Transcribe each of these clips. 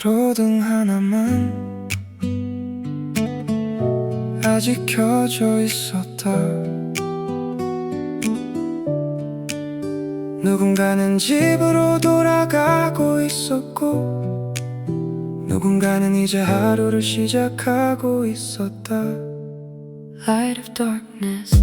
가로등 하나만 아직 켜져 있었다. 누군가는 집으로 돌아가고 있었고, 누군가는 이제 하루를 시작하고 있었다. Light of darkness.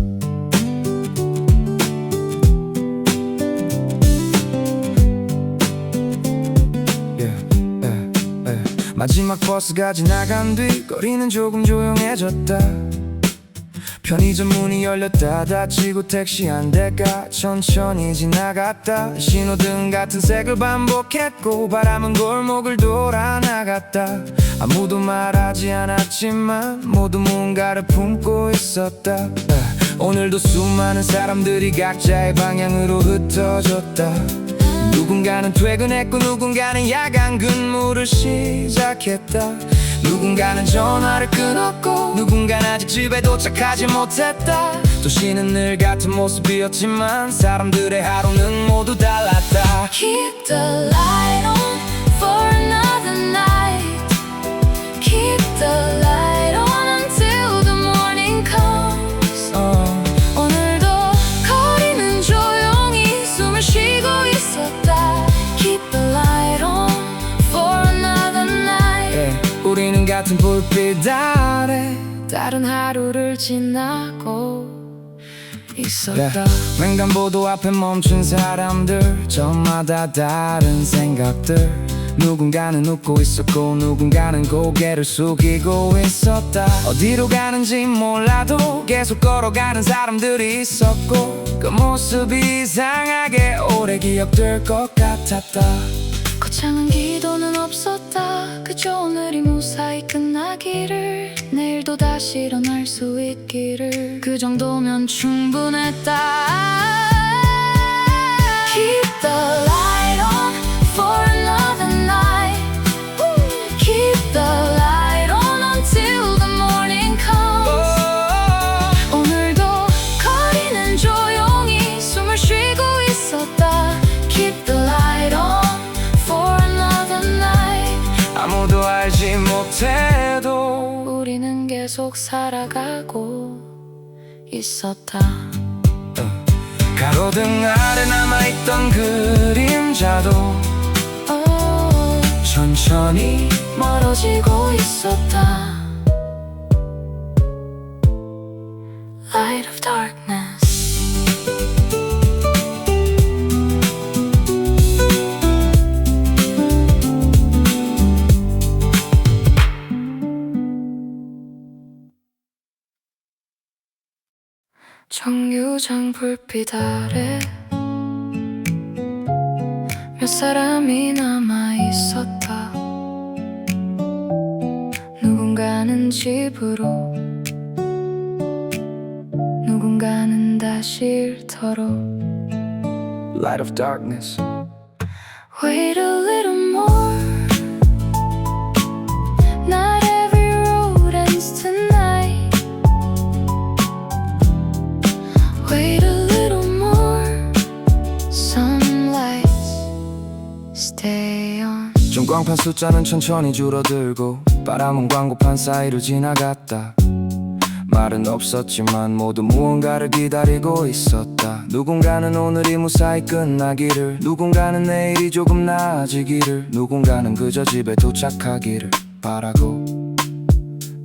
마지막 버스가 지나간 뒤 거리는 조금 조용해졌다. 편의점 문이 열렸다 닫히고 택시 한 대가 천천히 지나갔다. 신호등 같은 색을 반복했고 바람은 골목을 돌아 나갔다. 아무도 말하지 않았지만 모두 뭔가를 품고 있었다. 오늘도 수많은 사람들이 각자의 방향으로 흩어졌다. 누군가는 퇴근했고 누군가는 야간 근무를 시작했다. 누군가는 전화를 끊었고 누군가는 아직 집에 도착하지 못했다. 도시는 늘 같은 모습이었지만 사람들의 하루는 모두 달랐다. Keep the light on for another night. Keep the light on until the morning comes. 오늘도 거리는 조용히 숨을 쉬고 있었다. Keep the light on for another night. 우리는 같은 불빛 아래 다른 하루를 지나고 있었다. 횡단보도 앞에 멈춘 사람들, 저마다 다른 생각들. 누군가는 웃고 있었고 누군가는 고개를 숙이고 있었다. 어디로 가는지 몰라도 계속 걸어가는 사람들이 있었고 그 모습이 이상하게 오래 기억될 것 같았다. 거창한 기도는 없었다. 그저 오늘이 무사히 끝나기를, 내일도 다시 일어날 수 있기를, 그 정도면 충분했다. Keep the light on for another night. Keep the light on until the morning comes. 오늘도 거리는 조용히 숨을 쉬고 있었다. Keep the light on for another night. 아무도 알지 못해도 우리는 계속 살아가고 있었다. 가로등 아래 남아있던 그림자도 천천히 멀어지고 있었다. Light of darkness. 정류장 불빛 아래 몇 사람이 남아 있었다. 누군가는 집으로, 누군가는 다시 일터로. Light of darkness. Wait a little more. Not every road ends tonight. Wait a little more. Some lights stay on. 전광판 숫자는 천천히 줄어들고 바람은 광고판 사이를 지나갔다. 말은 없었지만 모두 무언가를 기다리고 있었다. 누군가는 오늘이 무사히 끝나기를, 누군가는 내일이 조금 나아지기를, 누군가는 그저 집에 도착하기를 바라고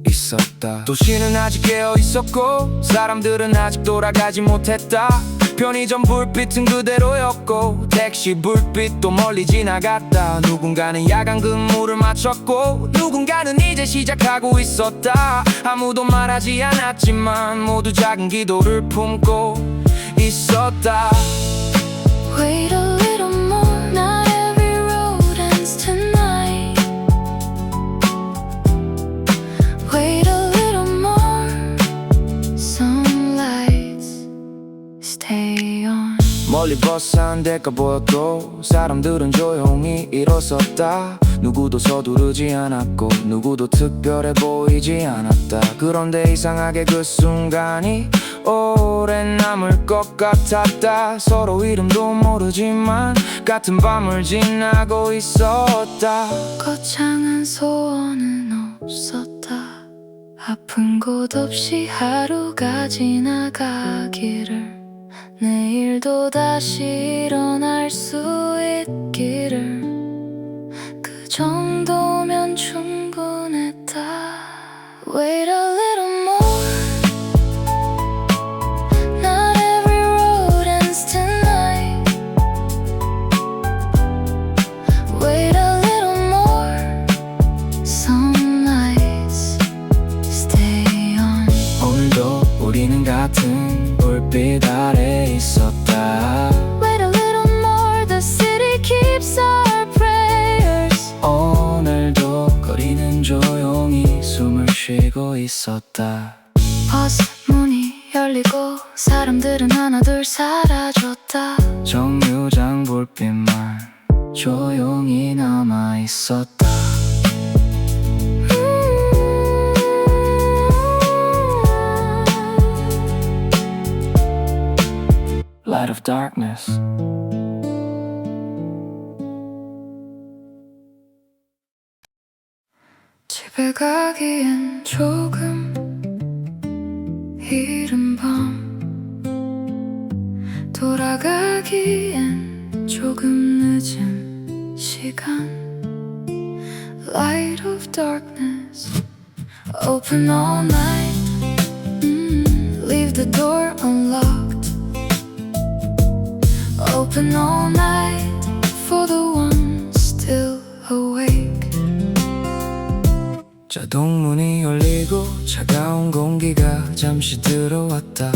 있었다. 도시는 아직 깨어 있었고 사람들은 아직 돌아가지 못했다. 편의점 불빛은 그대로였고 택시 불빛도 멀리 지나갔다. 누군가는 야간 근무를 마쳤고 누군가는 이제 시작하고 있었다. 아무도 말하지 않았지만 모두 작은 기도를 품고 있었다. Wait a little more. Not every road ends tonight. Wait a little more. Some lights stay on. 멀리 버스 한 대가 보였고 사람들은 조용히 일어섰다. 누구도 서두르지 않았고 누구도 특별해 보이지 않았다. 그런데 이상하게 그 순간이 오래 남을 것 같았다. 서로 이름도 모르지만 같은 밤을 지나고 있었다. 거창한 소원은 없었다. 아픈 곳 없이 하루가 지나가기를, 내일도 다시 일어날 수 있기를, 그 정도면 충분했다. Wait a little more. Not every road ends tonight. Wait a little more. Some nights stay on. 오늘도 우리는 같은 불빛 아래 있었다. Wait a little more. The city keeps our prayers. 오늘도 거리는 조용히 숨을 쉬고 있었다. 버스 문이 열리고 사람들은 하나둘 사라졌다. 정류장 불빛만 조용히 남아 있었다. Light of darkness. 집에 가기엔 조금 이른 밤, 돌아가기엔 조금 늦은 시간. Light of darkness, open all night. Leave the door unlocked. Open all night for the ones still awake. 자동문이 열리고 차가운 공기가 잠시 들어왔다.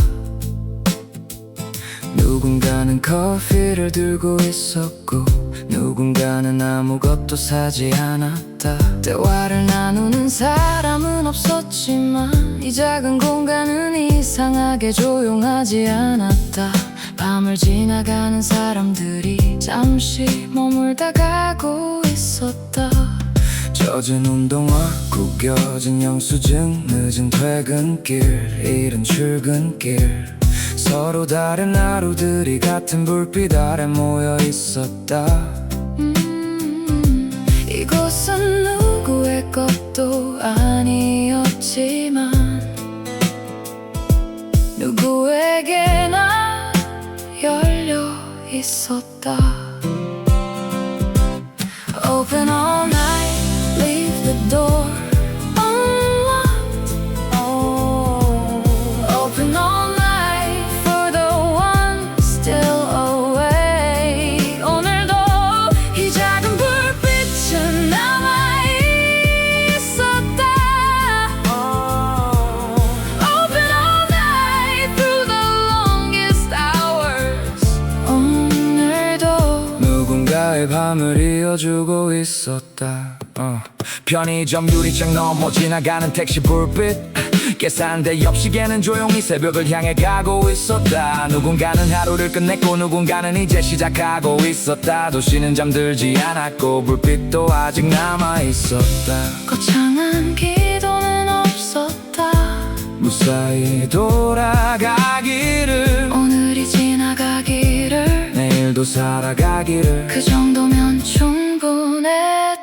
누군가는 커피를 들고 있었고 누군가는 아무것도 사지 않았다. 대화를 나누는 사람은 없었지만 이 작은 공간은 이상하게 조용하지 않았다. 밤을 지나가는 사람들이 잠시 머물다 가고 있었다. 젖은 운동화, 구겨진 영수증, 늦은 퇴근길, 이른 출근길. 서로 다른 하루들이 같은 불빛 아래 모여 있었다. 이곳은 누구의 것도 아니었지만 누구에게나 열려 있었다. Open all night, leave the door unlocked. Open all night for the ones still awake. 오늘도 이 작은 불빛은 남아 있었다. Open all night through the longest hours. 오늘도 누군가의 밤을 이어주고 있었다. 편의점 유리창 넘어 지나가는 택시 불빛, 계산대 옆 시계는 조용히 새벽을 향해 가고 있었다. 누군가는 하루를 끝냈고 누군가는 이제 시작하고 있었다. 도시는 잠들지 않았고 불빛도 아직 남아 있었다. 거창한 기도는 없었다. 무사히 돌아가기를, 오늘이 지나가기를, 내일도 살아가기를. 그 정도면 충분했다.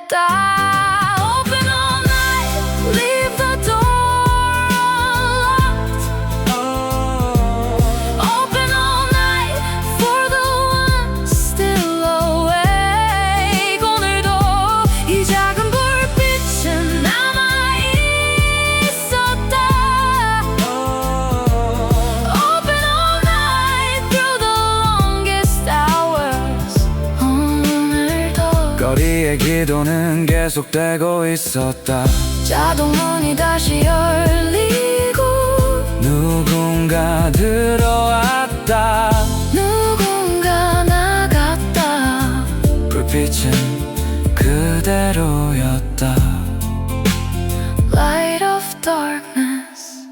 Open all night, leave the door unlocked. Open all night for the ones still awake. 오늘도 이 작은 불빛은 남아 있었다. Open all night through the longest hours. 오늘도 거리의 기도는 계속되고 있었다. 자동문이 다시 열리고 누군가 들어왔다. 누군가 나갔다. 불빛은 그대로였다. Light of darkness.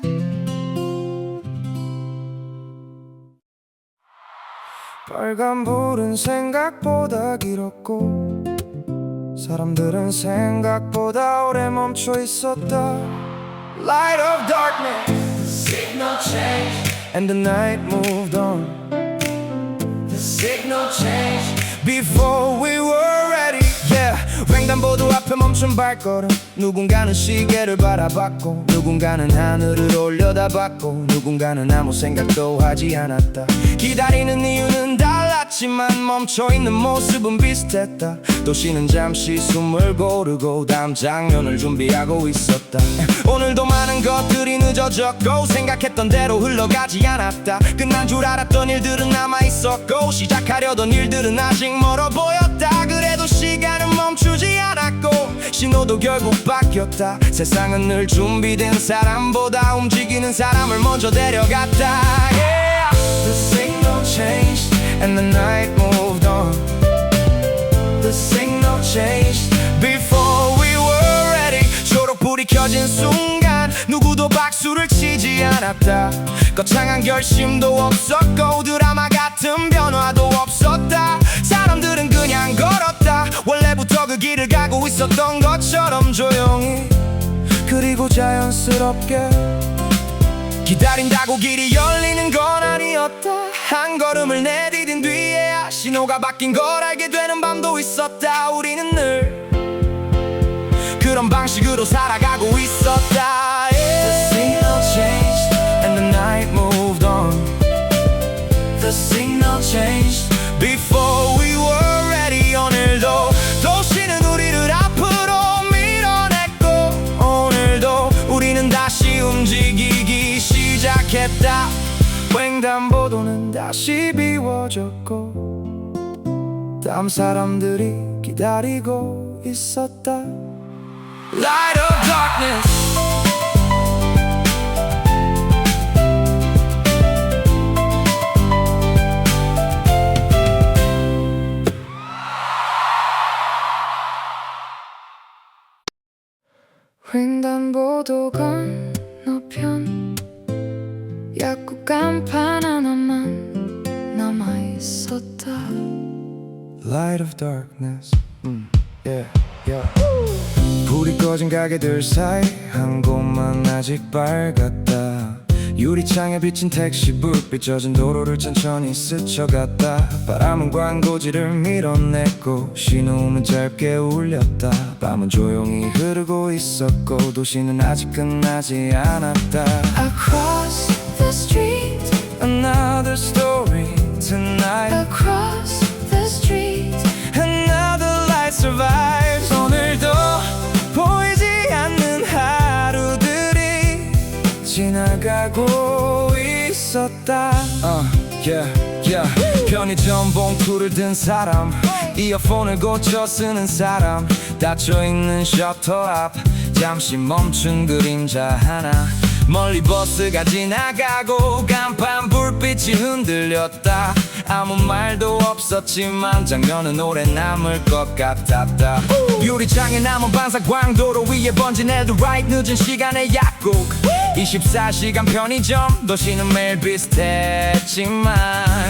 빨간불은 생각보다 길었고 사람들은 생각보다 오래 멈춰 있었다. Light of darkness, signal change. and the night moved on. The signal changed before we were ready. Yeah, 횡단보도 앞에 멈춘 발걸음. 누군가는 시계를 바라봤고, 누군가는 하늘을 올려다봤고, 누군가는 아무 생각도 하지 않았다. 기다리는 이유는 달랐지만 멈춰있는 모습은 비슷했다. 도시는 잠시 숨을 고르고 다음 장면을 준비하고 있었다. 오늘도 많은 것들이 늦어졌고 생각했던 대로 흘러가지 않았다. 끝난 줄 알았던 일들은 남아있었고 시작하려던 일들은 아직 멀어 보였다. 그래도 시간은 멈추지 않았고 신호도 결국 바뀌었다. 세상은 늘 준비된 사람보다 움직이는 사람을 먼저 데려갔다. Yeah. The signal changed and the night moved on. The signal changed before we were ready. 초록불이 켜진 순간 누구도 박수를 치지 않았다. 거창한 결심도 없었고 드라마 같은 변화도 없었다. 사람들은 그냥 걸었다. 원래부터 그 길을 가고 있었던 것처럼 조용히 그리고 자연스럽게 기다린다고 길이 열리는 건 아니었다. 한 걸음을 내디딘 뒤에야 신호가 바뀐 걸 알게 되는 밤도 있었다. 우리는 늘 그런 방식으로 살아가고 있었다. Yeah. The signal changed and the night moved on. The signal changed before we were ready. 오늘도 도시는 우리를 앞으로 밀어냈고 오늘도 우리는 다시 움직이기 시작했다. 횡단보도는 다시 비워졌고 다음 사람들이 기다리고 있었다. Light of darkness. 횡단보도 건너편 약국 간판 하나만 남아있었다. Light of darkness. Yeah, yeah. 불이 꺼진 가게들 사이 한 곳만 아직 밝았다. 유리창에 비친 택시 불빛 젖은 도로를 천천히 스쳐갔다. 바람은 광고지를 밀어냈고 신호음은 짧게 울렸다. 밤은 조용히 흐르고 있었고 도시는 아직 끝나지 않았다. Across the street another story tonight. Across the street another light survives. 오늘도 보이지 않는 하루들이 지나가고 있었다. Yeah, yeah. 편의점 봉투를 든 사람, 이어폰을 고쳐 쓰는 사람, 닫혀있는 셔터 앞 잠시 멈춘 그림자 하나. 멀리 버스가 지나가고 간판 불빛이 흔들렸다. 아무 말도 없었지만 장면은 오래 남을 것 같았다. 유리창에 남은 반사광 도로 위에 번진 헤드라이트 늦은 시간의 약국 24시간 편의점 도시는 매일 비슷했지만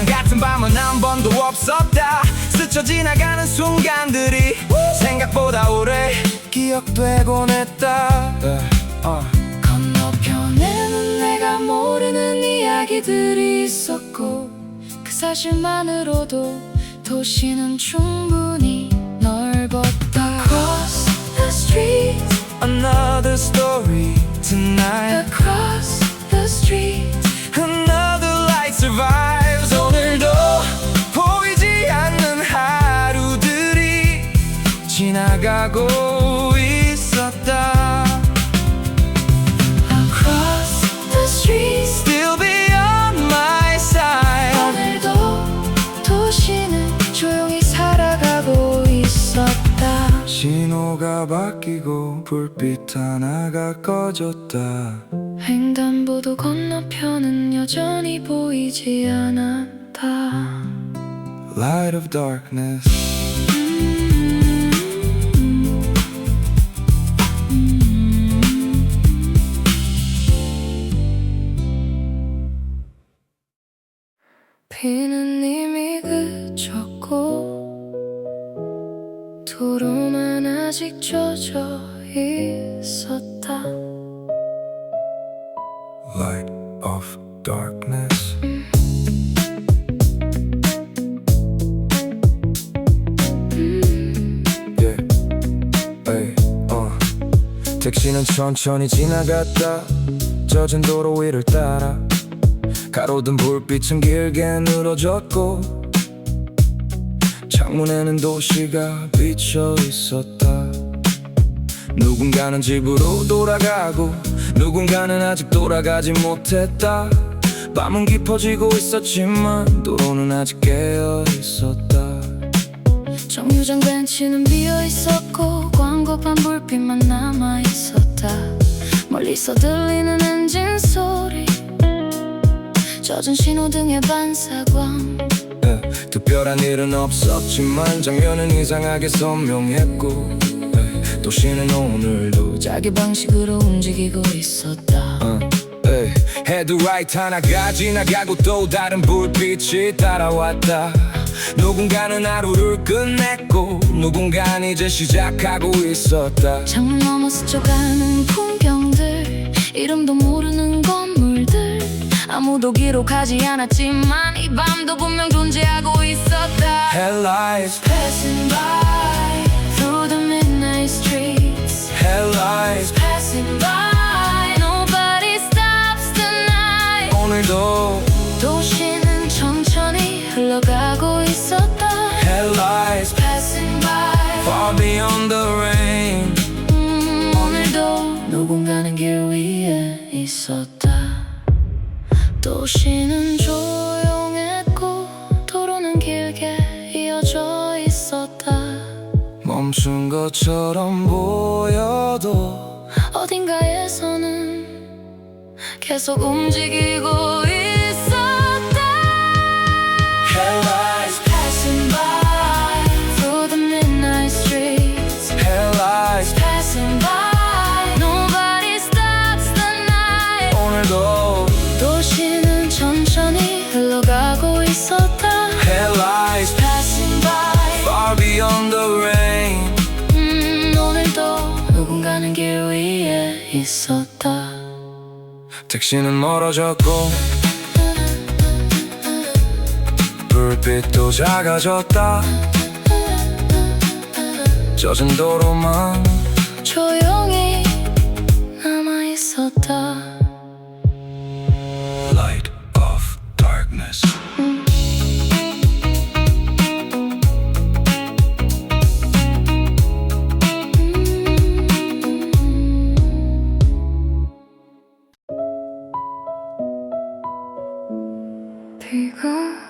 같은 밤은 한 번도 없었다. 스쳐 지나가는 순간들이 생각보다 오래 기억되곤 했다. 건너편에는 내가 모르는 이야기들이 있었고 그 사실만으로도 도시는 충분히 넓었다. Across the street another story tonight. Across the street another light survives. 오늘도 보이지 않는 하루들이 지나가고 있었다. Across the street still beyond my sight. 오늘도 도시는 조용히 살아가고 있었다. 신호가 바뀌고 불빛 하나가 꺼졌다. 횡단보도 건너편은 여전히 보이지 않았다. Light of darkness. 비는 이미 그쳤고 도로만 아직 젖어 있었다. Light of darkness. 택시는 천천히 지나갔다. 젖은 도로 위를 따라 가로등 불빛은 길게 늘어졌고 창문에는 도시가 비쳐 있었다. 누군가는 집으로 돌아가고 누군가는 아직 돌아가지 못했다. 밤은 깊어지고 있었지만 도로는 아직 깨어 있었다. 정류장 벤치는 비어 있었고 광고판 불빛만 남아 있었다. 멀리서 들리는 엔진 소리, 젖은 신호등의 반사광. 특별한 일은 없었지만 장면은 이상하게 선명했고 도시는 오늘도 자기 방식으로 움직이고 있었다. 헤드라이트 하나가 지나가고 또 다른 불빛이 따라왔다. 누군가는 하루를 끝냈고 누군가는 이제 시작하고 있었다. 창문 너머 스쳐가는 풍경들, 이름도 모르는 건물들, 아무도 기록하지 않았지만 이 밤도 분명 존재하고 있었다. Headlights Passing by through the midnight streets. Headlights Passing by, nobody stops tonight. 오늘도 도시는 천천히 흘러가고 있었다. Headlights Passing by, far beyond the rain. 오늘도 누군가는 길 위에 있었다. 도시는 조용했고 도로는 길게 이어져 있었다. 멈춘 것처럼 보여도 어딘가에서는 계속 움직이고 있었다. Headlights Passing by through the midnight streets. Headlights Passing by, nobody stops the night. 오늘도 도시는 천천히 흘러가고 있었다. Headlights Passing by, far beyond the rain. 오늘도 누군가는 길 위에 있었다. 택시는 멀어졌고 불빛도 작아졌다. 젖은 도로만 조용히 남아 있었다. Light of darkness. 비가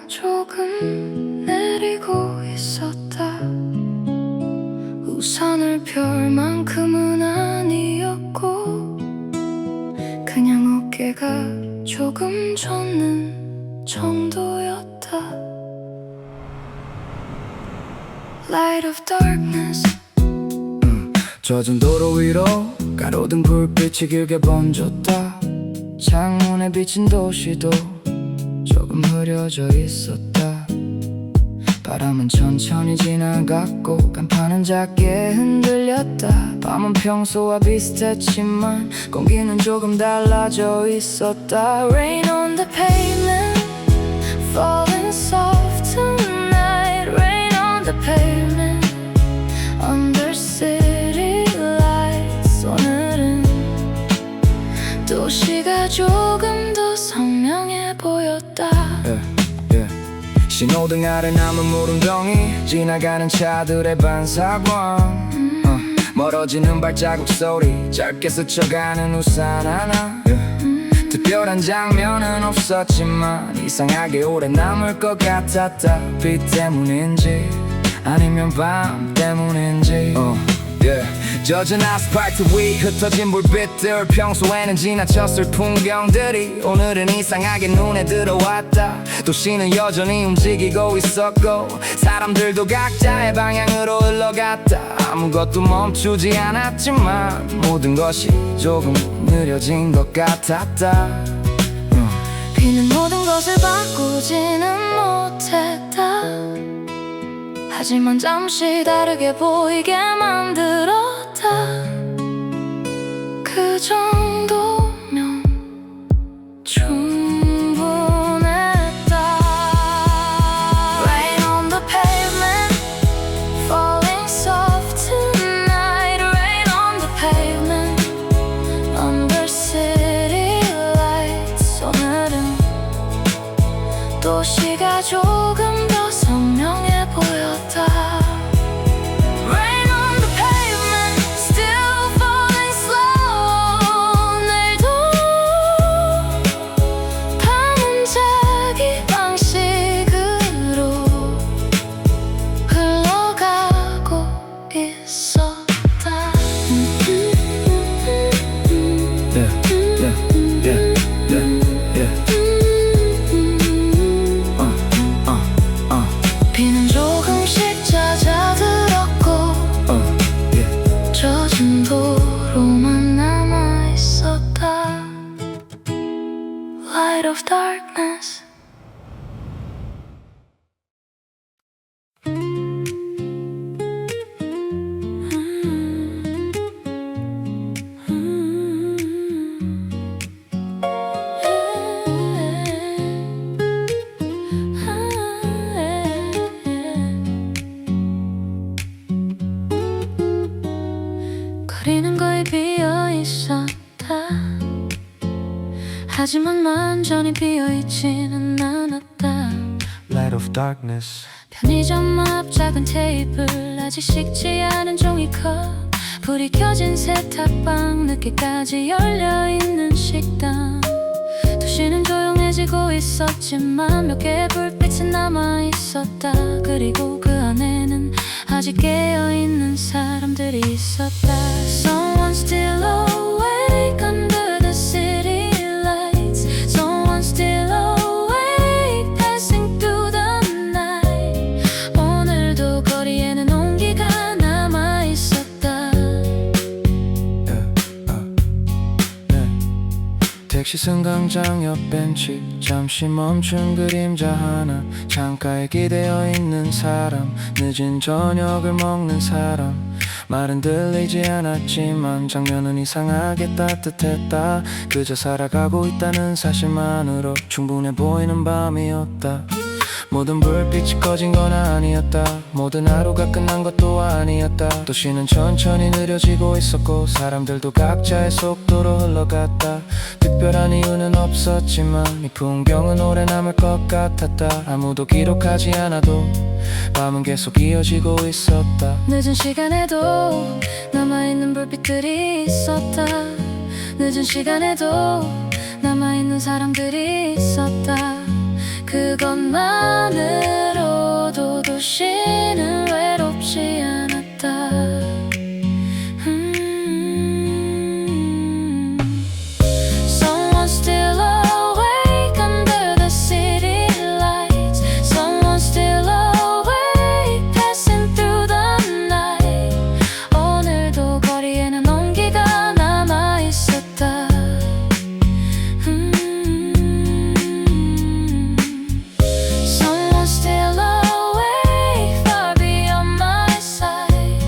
조금 내리고 있었다. 우산을 펼 만큼은 아니었고 그냥 어깨가 조금 젖는 정도였다. Light of darkness. 젖은 도로 위로 가로등 불빛이 길게 번졌다. 창문에 비친 도시도 조금 흐려져 있었다. 바람은 천천히 지나갔고 간판은 작게 흔들렸다. 밤은 평소와 비슷했지만 공기는 조금 달라져 있었다. Rain on the pavement, falling soft tonight. Rain on the pavement, under city lights. 오늘은 도시가 조금 더 선명해 보였다. 신호등 아래 남은 물웅덩이, 지나가는 차들의 반사광, 멀어지는 발자국 소리, 짧게 스쳐가는 우산 하나. 특별한 장면은 없었지만 이상하게 오래 남을 것 같았다. 빛 때문인지 아니면 밤 때문인지. 젖은 아스팔트 위 흩어진 불빛들, 평소에는 지나쳤을 풍경들이 오늘은 이상하게 눈에 들어왔다. 도시는 여전히 움직이고 있었고 사람들도 각자의 방향으로 흘러갔다. 아무것도 멈추지 않았지만 모든 것이 조금 느려진 것 같았다. 비는 모든 것을 바꾸지는 못했다. 하지만 잠시 다르게 보이게 만들었다. 그 정도면 충분했다. Rain on the pavement, falling soft tonight. Rain on the pavement, darkness. 거리는 거의 비어 있었다. 하지만 완전히 비어 있지는 않았다. Light of darkness. 편의점 앞 작은 테이블, 아직 식지 않은 종이컵, 불이 켜진 세탁방, 늦게까지 열려있는 식당. 도시는 조용해지고 있었지만 몇 개의 불빛은 남아있었다. 그리고 그 안에는 아직 깨어있는 사람들이 있었다. Someone still awake under the city lights. Someone still awake passing through the night. 오늘도 거리에는 온기가 남아있었다. 택시 승강장 옆 벤치, 잠시 멈춘 그림자 하나, 창가에 기대어 있는 사람, 늦은 저녁을 먹는 사람. 말은 들리지 않았지만 장면은 이상하게 따뜻했다. 그저 살아가고 있다는 사실만으로 충분해 보이는 밤이었다. 모든 불빛이 꺼진 건 아니었다. 모든 하루가 끝난 것도 아니었다. 도시는 천천히 느려지고 있었고 사람들도 각자의 속도로 흘러갔다. 특별한 이유는 없었지만 이 풍경은 오래 남을 것 같았다. 아무도 기록하지 않아도 밤은 계속 이어지고 있었다. 늦은 시간에도 남아있는 불빛들이 있었다. 늦은 시간에도 남아있는 사람들이 있었다. 그것만으로도 도시는 외롭지 않았다. Someone still awake under the city lights. Someone still awake passing through the night. 오늘도 거리에는 온기가 남아있었다. Someone still awake far beyond my sight.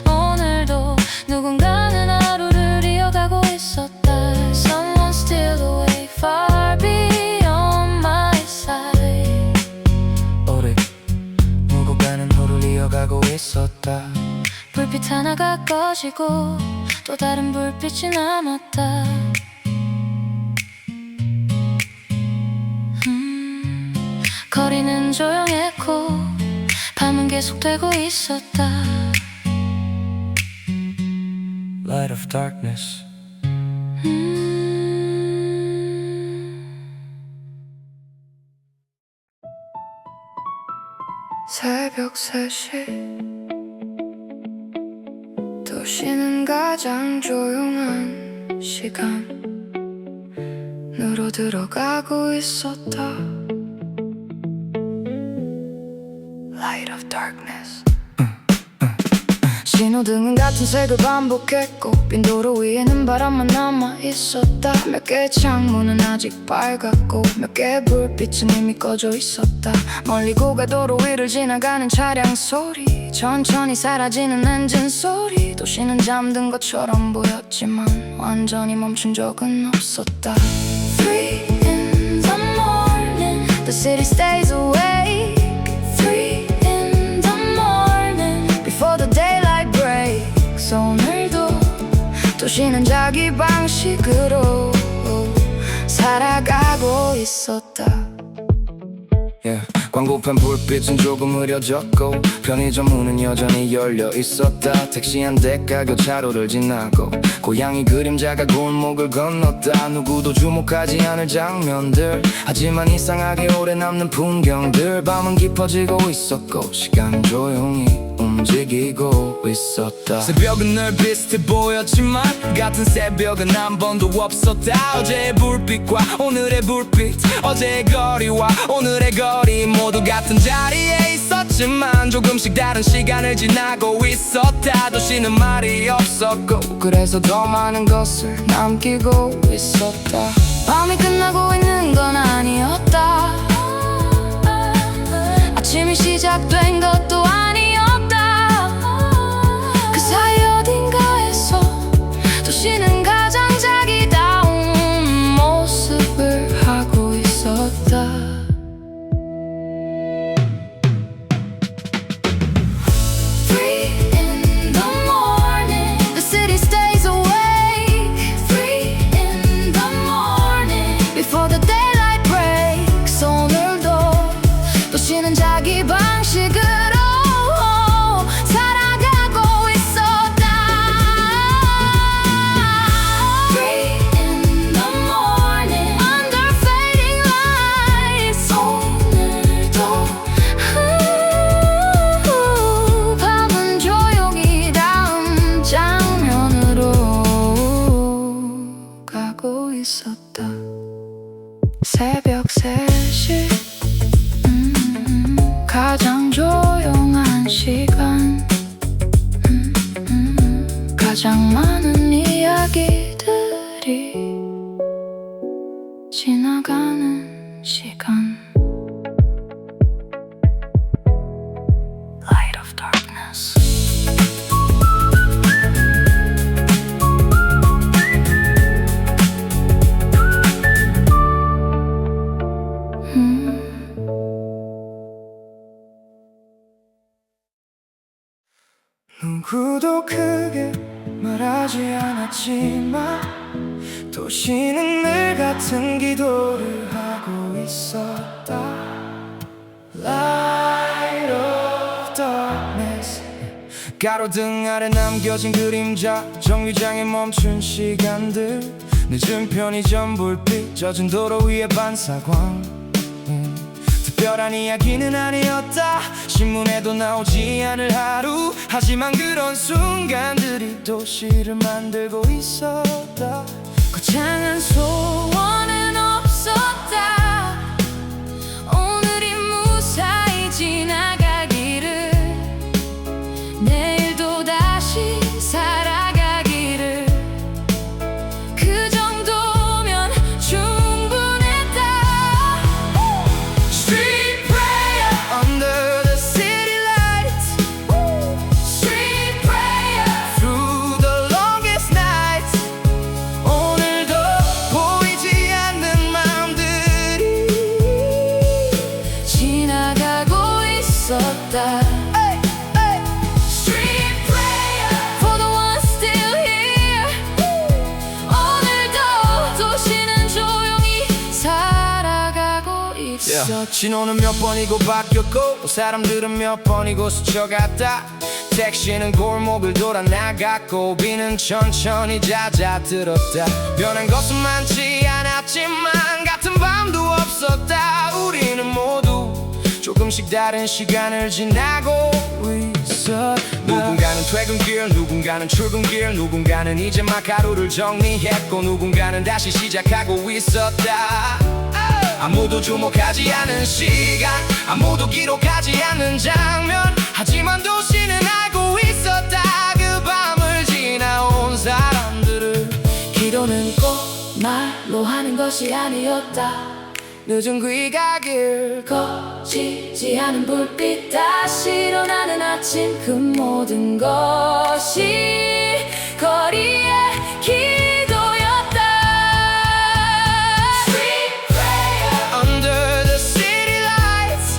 오늘도 누군가는 하루를 이어가고 있었다. Someone still awake far beyond my sight. 오래 누군가는 하루를 이어가고 있었다. 불빛 하나가 꺼지고 또 다른 불빛이 남았다. 거리는 조용했고 밤은 계속되고 있었다. Light of darkness. 새벽 3시, 도시는 가장 조용한 시간으로 들어가고 있었다. Light of darkness. 신호등은 같은 색을 반복했고 빈 도로 위에는 바람만 남아있었다. 몇 개의 창문은 아직 밝았고 몇 개의 불빛은 이미 꺼져 있었다. 멀리 고가도로 위를 지나가는 차량 소리, 천천히 사라지는 엔진 소리. 도시는 잠든 것처럼 보였지만 완전히 멈춘 적은 없었다. 3 in the morning, the city stays awake. 3 in the morning, before the daylight breaks. 오늘도 도시는 자기 방식으로 살아가고 있었다. 광고판 불빛은 조금 흐려졌고 편의점 문은 여전히 열려 있었다. 택시 한 대가 교차로를 지나고 고양이 그림자가 골목을 건넜다. 누구도 주목하지 않을 장면들, 하지만 이상하게 오래 남는 풍경들. 밤은 깊어지고 있었고 시간은 조용히 움직이고 있었다. 새벽은 늘 비슷해 보였지만 같은 새벽은 한 번도 없었다. 어제의 불빛과 오늘의 불빛, 어제의 거리와 오늘의 거리 모두 같은 자리에 있었지만 조금씩 다른 시간을 지나고 있었다. 도시는 말이 없었고 그래서 더 많은 것을 남기고 있었다. 밤이 끝나고 있는 건 아니었다. 아침이 시작된 것도 아니었다. 그 사이 어딘가에서 도시는 가장 자기다운 모습을 하고 있었다. 도시는 자기 방식으로 살아가고 있었다. Three in the morning, under fading lights. 오늘도 밤은 조용히 다음 장면으로 가고 있었다. 새벽 3시, 가장 조용한 시간, 가장 많은 이야기들이 지나가는 시간. Light of darkness. 누구도 크게 말하지 않았지만 도시는 늘 같은 기도를 하고 있었다. Light of darkness. 가로등 아래 남겨진 그림자, 정류장에 멈춘 시간들, 늦은 편의점 불빛, 젖은 도로 위의 반사광. 특별한 이야기는 아니었다. 신문에도 나오지 않을 하루. 하지만 그런 순간들이 도시를 만들고 있었다. 거창한 소원은 없었다. 오늘이 무사히 지나가기를, 내일도 다시 살아가기를. 그 정도면 충분했다. Street prayer under the city lights. Street prayer through the longest nights. 오늘도 보이지 않는 마음들이 지나가고 있었다. Street prayer for the ones still here. 오늘도 도시는 조용히 살아가고 있어. 신호는 몇 번이고 바뀌었고, 사람들은 몇 번이고 스쳐갔다. 택시는 골목을 돌아 나갔고, 비는 천천히 잦아들었다. 변한 것은 많지 않았지만 같은 밤도 없었다. 우리는 모두 조금씩 다른 시간을 지나고 있었다. 누군가는 퇴근길, 누군가는 출근길, 누군가는 이제 막 하루를 정리했고, 누군가는 다시 시작하고 있었다. 아무도 주목하지 않은 시간, 아무도 기록하지 않는 장면. 하지만 도시는 알고 있었다. 그 밤을 지나온 사람들을. 기도는 꼭 말로 하는 것이 아니었다. 늦은 귀가길 거치지 않은 불빛, 다시 일어나는 아침, 그 모든 것이 거리의 기도였다. Street prayer under the city lights.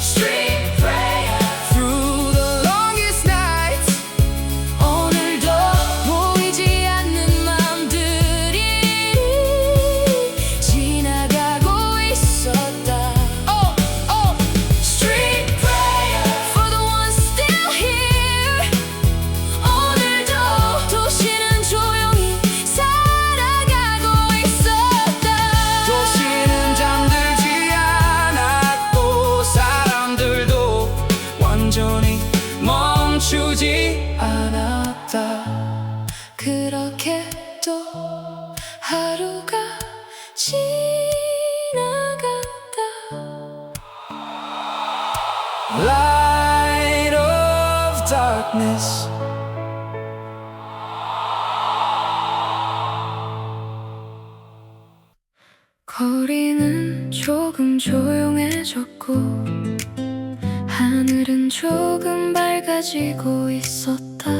Street prayer through the longest nights. 오늘도 보이지 않는 마음들이 지나가고 있었다. Street prayer for the ones still here. 오늘도 도시는 조용히 살아가고 있었다. 도시는 잠들지 않았고, 사람들도 완전히 멈추지 않았다. 그렇게 또 하루가 지나갔다. Light of darkness. 거리는 조금 조용해졌고 하늘은 조금 밝아지고 있었다.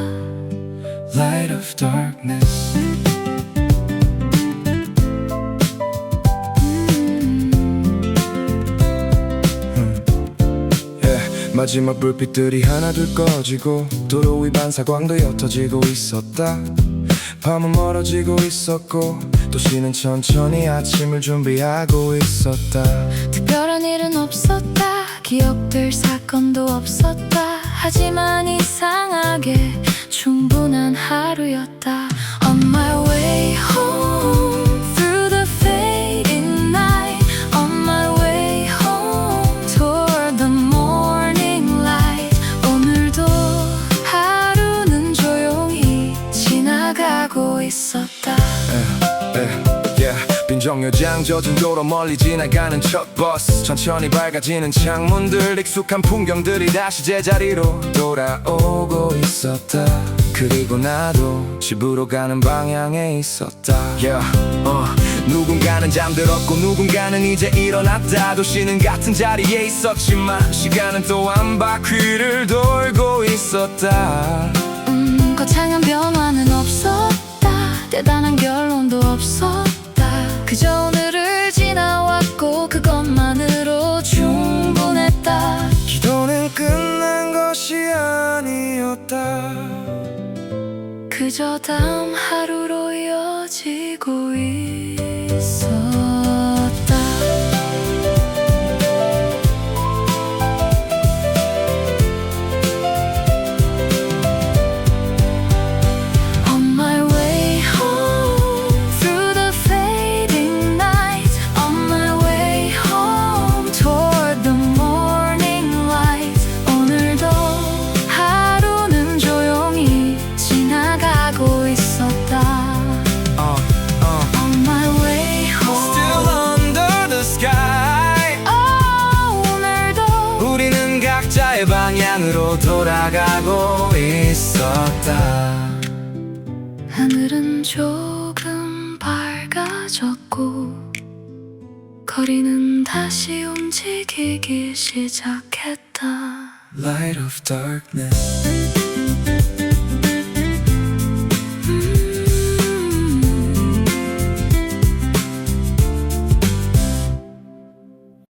Light of darkness. 마지막 불빛들이 하나둘 꺼지고 도로 위 반사광도 옅어지고 있었다. 밤은 멀어지고 있었고 도시는 천천히 아침을 준비하고 있었다. 특별한 일은 없었다. 기억될 사건도 없었다. 하지만 이상하게 충분한 하루였다. On my way home through the fading night. On my way home toward the morning light. 오늘도 하루는 조용히 지나가고 있었다. 빈정류장 젖은 도로 멀리 지나가는 첫 버스 천천히 밝아지는 창문들 익숙한 풍경들이 다시 제자리로 돌아오고 있었다. 그리고 나도 집으로 가는 방향에 있었다. 누군가는 잠들었고 누군가는 이제 일어났다. 도시는 같은 자리에 있었지만 시간은 또 한 바퀴를 돌고 있었다. 거창한 변화는 없었다. 대단한 결론도 없었다. 그저 오늘을 지나왔고 그것만으로 충분했다. 기도는 끝난 것이 아니었다. 그저 다음 하루로 이어지고 있었다. 각자의 방향으로 돌아가고 있었다. 하늘은 조금 밝아졌고 거리는 다시 움직이기 시작했다. Light of darkness.